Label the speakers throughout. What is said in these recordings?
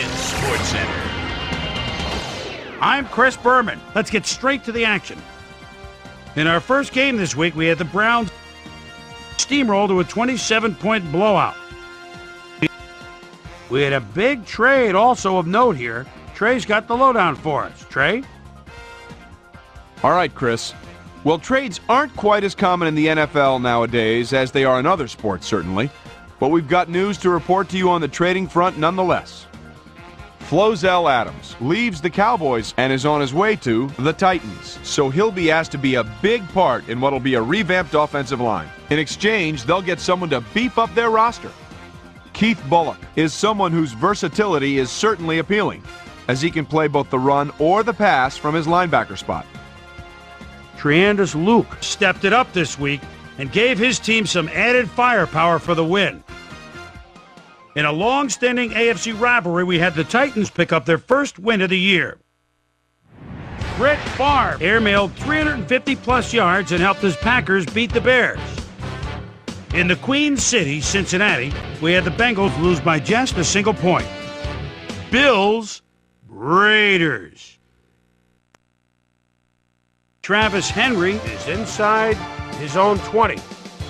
Speaker 1: is Sportscenter.
Speaker 2: I'm Chris Berman. Let's get straight to the action. In our first game this week, we had the Browns steamroll to a 27-point blowout. We had a big trade also of note here. Trey's got the lowdown for us. Trey?
Speaker 3: All right, Chris. Well, trades aren't quite as common in the NFL nowadays as they are in other sports, certainly. But we've got news to report to you on the trading front nonetheless. Flozell Adams leaves the Cowboys and is on his way to the Titans, so he'll be asked to be a big part in what'll be a revamped offensive line. In exchange, they'll get someone to beef up their roster. Keith Bullock is someone whose versatility is certainly appealing, as he can play both the run or the pass from his linebacker spot.
Speaker 2: Treandus Luke stepped it up this week and gave his team some added firepower for the win. In a long-standing AFC rivalry, we had the Titans pick up their first win of the year. Brett Favre airmailed 350-plus yards and helped his Packers beat the Bears. In the Queen City, Cincinnati, we had the Bengals lose by just a single point. Bills, Raiders. Travis Henry is inside his own 20.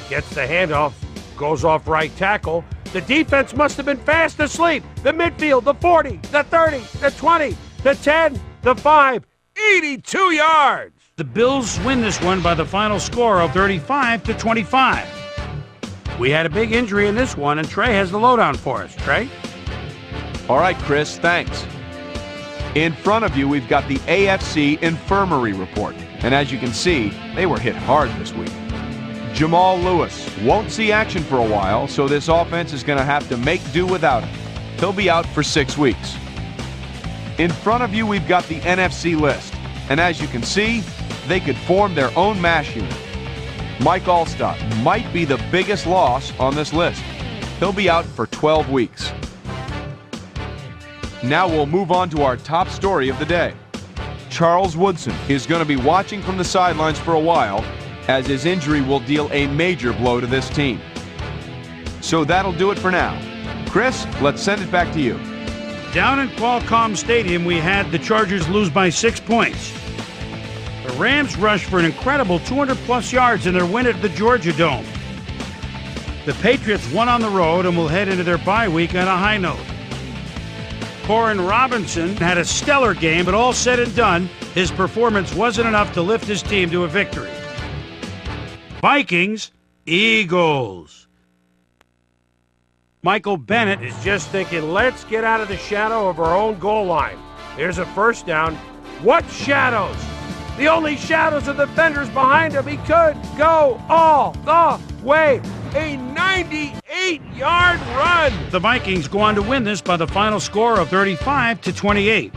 Speaker 2: Gets the handoff, goes off right tackle. The defense must have been fast asleep. The midfield, the 40, the 30, the 20, the 10, the 5, 82 yards. The Bills win this one by the final score of 35-25. We had a big injury in this one, and Trey has the lowdown for us. Trey?
Speaker 3: All right, Chris, thanks. In front of you, we've got the AFC Infirmary Report. And as you can see, they were hit hard this week. Jamal Lewis won't see action for a while, so this offense is going to have to make do without him. He'll be out for 6 weeks. In front of you, we've got the NFC list. And as you can see, they could form their own MASH unit. Mike Allstott might be the biggest loss on this list. He'll be out for 12 weeks. Now we'll move on to our top story of the day. Charles Woodson is going to be watching from the sidelines for a while, as his injury will deal a major blow to this team. So that'll do it for now. Chris, let's send it back to you.
Speaker 2: Down in Qualcomm Stadium, we had the Chargers lose by 6 points. The Rams rushed for an incredible 200-plus yards in their win at the Georgia Dome. The Patriots won on the road and will head into their bye week on a high note. Corin Robinson had a stellar game, but all said and done, his performance wasn't enough to lift his team to a victory. Vikings, Eagles. Michael Bennett is just thinking, let's get out of the shadow of our own goal line. There's a first down. What shadows? The only shadows are the defenders behind him. He could go all the way. A 98-yard run. The Vikings go on to win this by the final score of 35-28.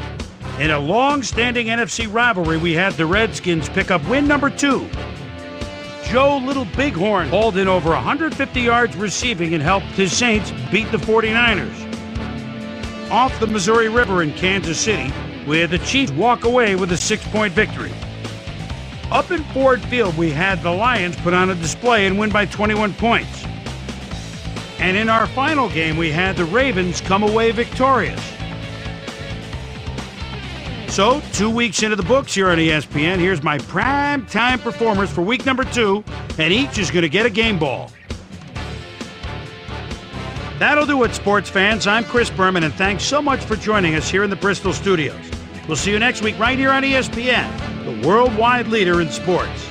Speaker 2: In a long-standing NFC rivalry, we had the Redskins pick up win number 2. Joe Little Bighorn hauled in over 150 yards receiving and helped his Saints beat the 49ers. Off the Missouri River in Kansas City, we had the Chiefs walk away with a 6-point victory. Up in Ford Field, we had the Lions put on a display and win by 21 points. And in our final game, we had the Ravens come away victorious. So, 2 weeks into the books here on ESPN, here's my prime time performers for week number 2, and each is going to get a game ball. That'll do it, sports fans. I'm Chris Berman, and thanks so much for joining us here in the Bristol studios. We'll see you next week right here on ESPN, the worldwide leader in sports.